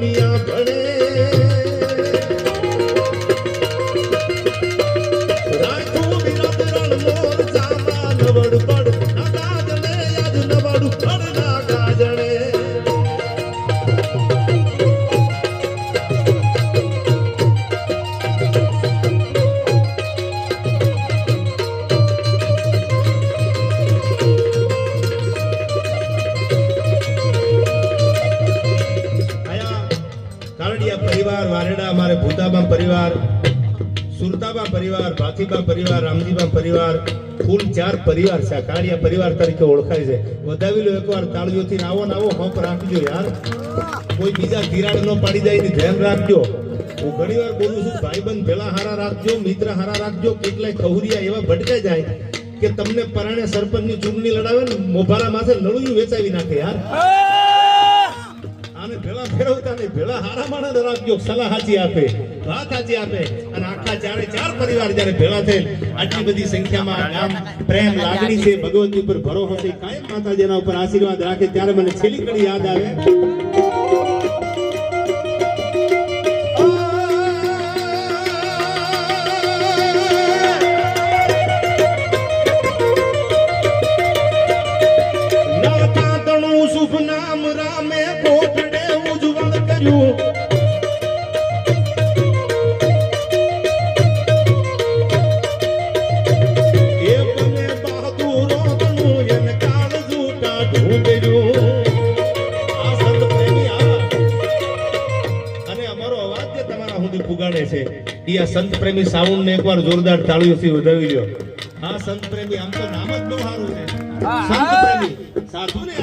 દુનિયા ભણે રાખું બિરાદરણ મોર ચામા નવડ પડ ના ગાજણે યાદ નવડ પડ ના ગાજણે परिवार वारेडा हमारे भूताबा परिवार सुरताबा परिवार भातीबा परिवार रामजीबा परिवार कुल 4 परिवार છે કાળિયા પરિવાર તરીકે ઓળખાય છે વધાવી લો એકવાર તાળીઓથી આવો ને આવો હોપ રાખજો યાર કોઈ બીજા તિરાડ ન પાડી જાય ની ધ્યાન રાખજો હું ઘણીવાર બોલું છું ભાઈબંધ ભેળા હારા રાખજો મિત્ર હારા રાખજો કેટલાય ખહુરિયા એવા ભટકાઈ જાય કે તમને પરાણે સરપંચની ચૂંટણી લડાવે ને મોભારા માથે લડુયું વેચાવી નાખે યાર આને ભેળા ફેરવતા ને ભેળા હારા માણસ રાખજો સલાહ સાચી આપે વાત સાચી આપે અને આખા 4 પરિવાર જ્યારે ભેળા થયેલ આટલી બધી સંખ્યામાં ગામ પ્રેમ લાગણી છે ભગવતી ઉપર ભરોસો છે કાયમ માતાજીના ઉપર આશીર્વાદ રાખે ત્યારે મને છેલ્લી કડી યાદ આવે શુભ નામ રામે કોટડે ઉજ્જવળ કર્યું એ બને બહાદુરો તનું એન કાળ જૂટા ઢૂંઢર્યું આ સંત પ્રેમી અને અમારો અવાજ જે તમારા સુધી પુગાડે છે એ આ સંત પ્રેમી સાઉન્ડ ને એકવાર જોરદાર તાળીઓથી વધાવી લ્યો હા સંત પ્રેમી આમ તો નામ જ બહુ સારું છે સંત પ્રેમી સાધુ ને